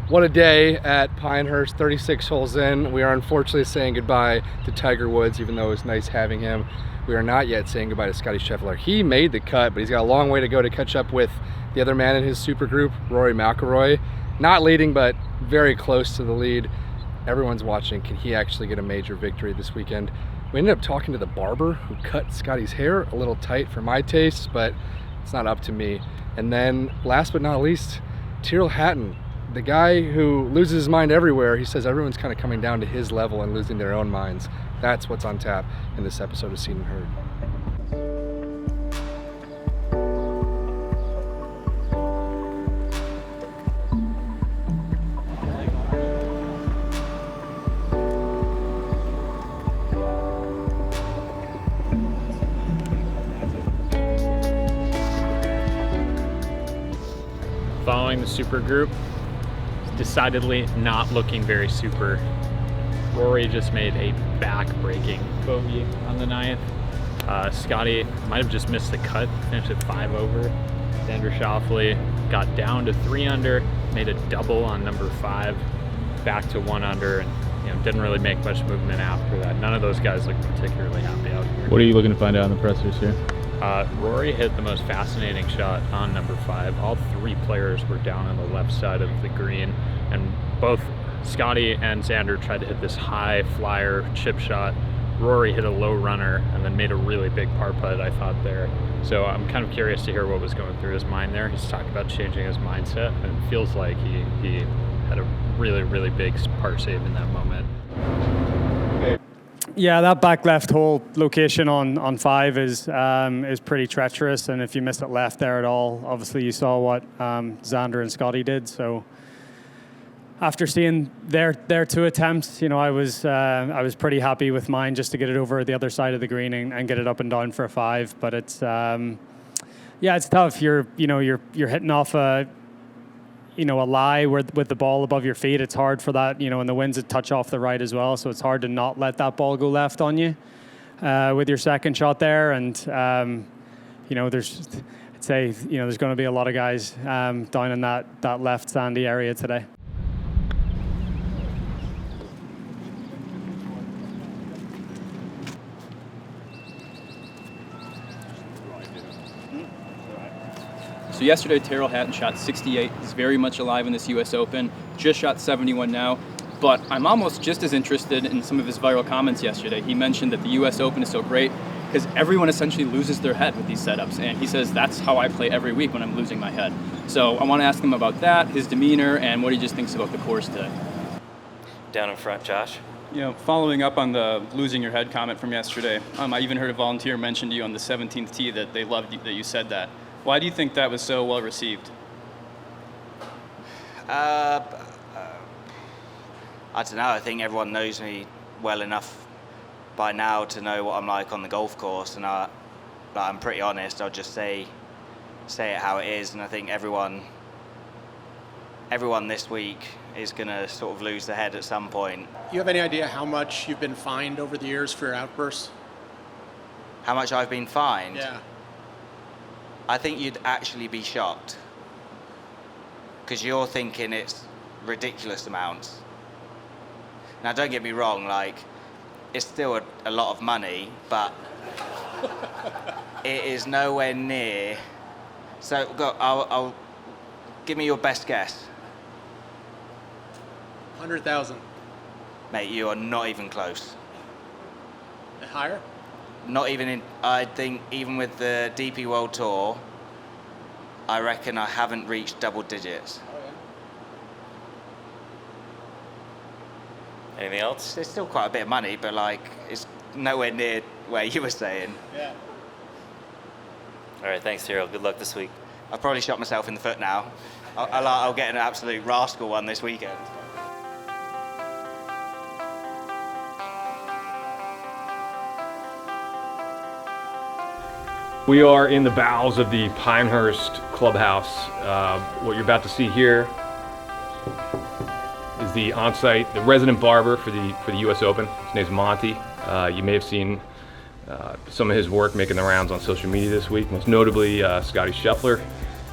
What a day at Pinehurst, 36 holes in. We are unfortunately saying goodbye to Tiger Woods, even though it was nice having him. We are not yet saying goodbye to Scottie Scheffler. He made the cut, but he's got a long way to go to catch up with the other man in his super group, Rory McIlroy. Not leading, but very close to the lead. Everyone's watching. Can he actually get a major victory this weekend? We ended up talking to the barber who cut Scottie's hair a little tight for my taste, but it's not up to me. And then last but not least, Tyrrell Hatton, the guy who loses his mind everywhere. He says everyone's kind of coming down to his level and losing their own minds. That's what's on tap in this episode of Seen and Heard. Following the super group, decidedly not looking very super. Rory just made a back-breaking bogey on the 9th. Scottie might have just missed the cut, finished at 5 over. Xander Schauffele got down to 3 under, made a double on number 5, back to 1 under, and didn't really make much movement after that. None of those guys look particularly happy out here. What are you looking to find out in the pressers here? Rory hit the most fascinating shot on number 5. All 3 players were down on the left side of the green, and both Scottie and Xander tried to hit this high flyer chip shot. Rory hit a low runner and then made a really big par putt, I thought, there. So I'm kind of curious to hear what was going through his mind there. He's talking about changing his mindset, and it feels like he had a really, really big par save in that moment. Yeah, that back left hole location on 5 is pretty treacherous, and if you missed it left there at all, obviously you saw what Xander and Scottie did. So after seeing their 2 attempts, I was pretty happy with mine just to get it over the other side of the green and get it up and down for a 5. But it's it's tough. You're hitting off a lie with the ball above your feet. It's hard for that, and the wind's a touch off the right as well, so it's hard to not let that ball go left on you with your second shot there. And there's going to be a lot of guys down in that left sandy area today. So yesterday, Tyrrell Hatton shot 68. He's very much alive in this U.S. Open. Just shot 71 now. But I'm almost just as interested in some of his viral comments yesterday. He mentioned that the U.S. Open is so great because everyone essentially loses their head with these setups. And he says, that's how I play every week when I'm losing my head. So I want to ask him about that, his demeanor, and what he just thinks about the course today. Down in front, Josh. Following up on the losing your head comment from yesterday, I even heard a volunteer mention to you on the 17th tee that they loved that you said that. Why do you think that was so well received? I don't know. I think everyone knows me well enough by now to know what I'm like on the golf course, and I'm pretty honest. I'll just say it how it is, and I think everyone this week is going to sort of lose their head at some point. You have any idea how much you've been fined over the years for your outbursts? How much I've been fined? Yeah. I think you'd actually be shocked because you're thinking it's ridiculous amounts. Now, don't get me wrong, it's still a lot of money, but it is nowhere near. So, I'll give me your best guess. 100,000. Mate, you are not even close. Higher? Not even in, I think even with the DP World Tour, I reckon I haven't reached double digits. Oh, yeah. Anything else? There's still quite a bit of money, but it's nowhere near where you were saying. Yeah. All right, thanks, Tyrrell. Good luck this week. I've probably shot myself in the foot now. I'll get an absolute rascal one this weekend. We are in the bowels of the Pinehurst clubhouse. What you're about to see here is the resident barber for the U.S. Open. His name's Monty. You may have seen some of his work making the rounds on social media this week. Most notably, Scottie Scheffler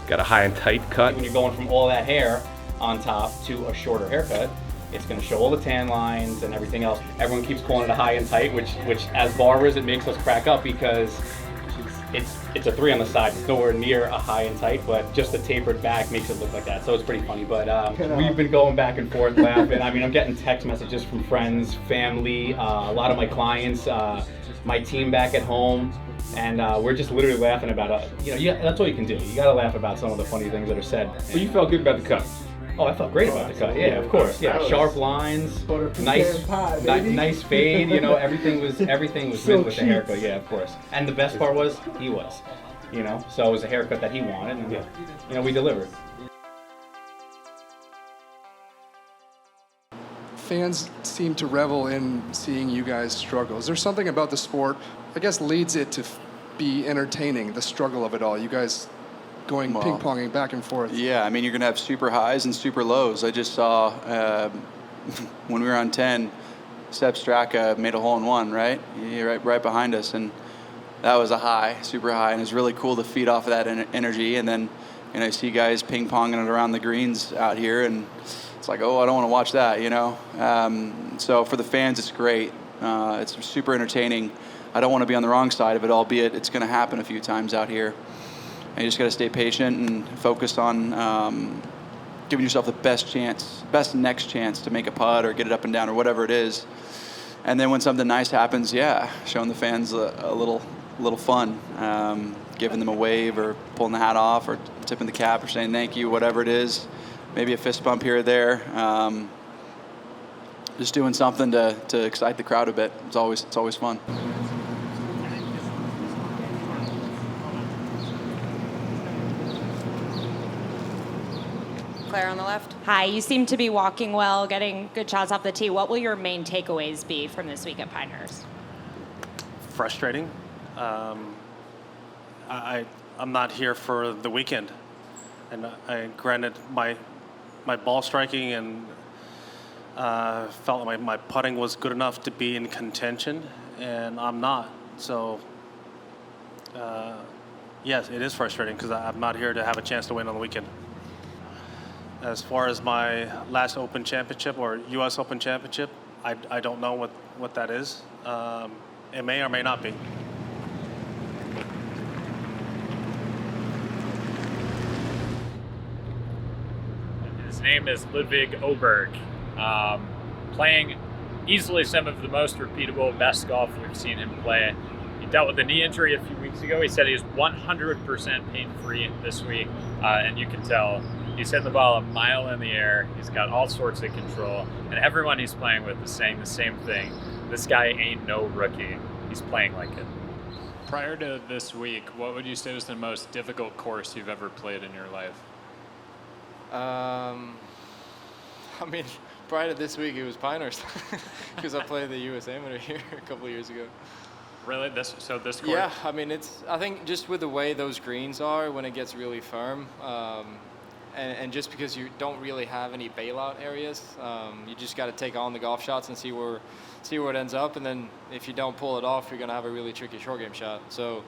got a high and tight cut. When you're going from all that hair on top to a shorter haircut, it's going to show all the tan lines and everything else. Everyone keeps calling it a high and tight, which as barbers, it makes us crack up because it's a 3 on the side. It's nowhere near a high and tight, but just the tapered back makes it look like that. So it's pretty funny. But we've been going back and forth laughing. I mean, I'm getting text messages from friends, family, a lot of my clients, my team back at home. And we're just literally laughing about it. That's all you can do. You gotta laugh about some of the funny things that are said. But you felt good about the cut. Oh, I felt great about the cut. Yeah, of course. Yeah, sharp lines, nice fade. Everything was good with the haircut. Yeah, of course. And the best part was he was. So it was a haircut that he wanted, and we delivered. Fans seem to revel in seeing you guys struggle. Is there something about the sport, I guess, leads it to be entertaining, the struggle of it all? You guys going ping-ponging back and forth. Yeah, I mean, you're going to have super highs and super lows. I just saw when we were on 10, Seb Straka made a hole-in-one, right? Right behind us, and that was a high, super high, and it was really cool to feed off of that energy. And then, I see guys ping-ponging it around the greens out here, and it's like, oh, I don't want to watch that, So for the fans, it's great. It's super entertaining. I don't want to be on the wrong side of it, albeit it's going to happen a few times out here. And you just got to stay patient and focus on giving yourself the best next chance to make a putt or get it up and down or whatever it is. And then when something nice happens, showing the fans a little fun, giving them a wave or pulling the hat off or tipping the cap or saying thank you, whatever it is. Maybe a fist bump here or there. Just doing something to excite the crowd a bit. It's always fun. Claire on the left. Hi, you seem to be walking well, getting good shots off the tee. What will your main takeaways be from this week at Pinehurst? Frustrating. I'm not here for the weekend, and granted my ball striking and felt like my putting was good enough to be in contention, and I'm not. So yes, it is frustrating because I'm not here to have a chance to win on the weekend. As far as my last Open Championship or U.S. Open Championship, I don't know what that is. It may or may not be. His name is Ludvig Aberg. Playing easily some of the most repeatable, best golf we've seen him play. He dealt with a knee injury a few weeks ago. He said he's 100% pain-free this week, and you can tell he's hitting the ball a mile in the air. He's got all sorts of control, and everyone he's playing with is saying the same thing. This guy ain't no rookie. He's playing like it. Prior to this week, what would you say was the most difficult course you've ever played in your life? Prior to this week, it was Pinehurst because I played the US Amateur here a couple of years ago. Really? This course? Yeah, I think just with the way those greens are when it gets really firm, and just because you don't really have any bailout areas, you just got to take on the golf shots and see where it ends up. And then if you don't pull it off, you're going to have a really tricky short game shot. So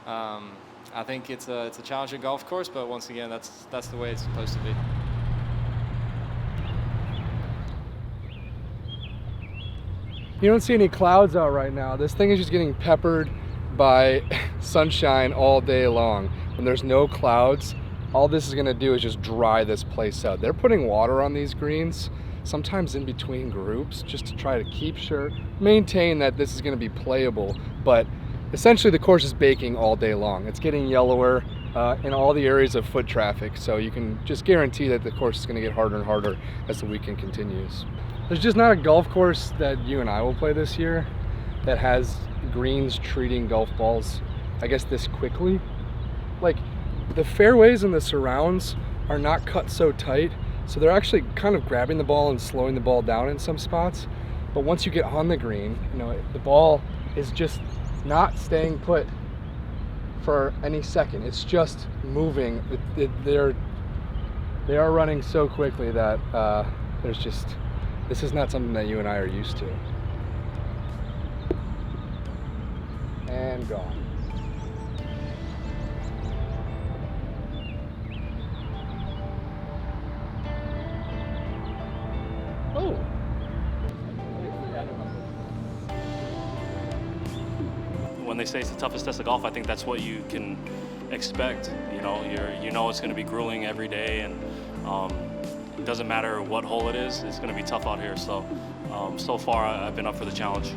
I think it's a challenging golf course, but once again, that's the way it's supposed to be. You don't see any clouds out right now. This thing is just getting peppered by sunshine all day long. When there's no clouds, all this is gonna do is just dry this place out. They're putting water on these greens, sometimes in between groups, just to try to maintain that this is gonna be playable. But essentially the course is baking all day long. It's getting yellower in all the areas of foot traffic. So you can just guarantee that the course is gonna get harder and harder as the weekend continues. There's just not a golf course that you and I will play this year that has greens treating golf balls, I guess, this quickly. Like, the fairways and the surrounds are not cut so tight, so they're actually kind of grabbing the ball and slowing the ball down in some spots. But once you get on the green, the ball is just not staying put for any second. It's just moving. They are running so quickly that this is not something that you and I are used to. And gone. Oh. When they say it's the toughest test of golf, I think that's what you can expect. You know it's going to be grueling every day, and it doesn't matter what hole it is. It's going to be tough out here. So, so far I've been up for the challenge.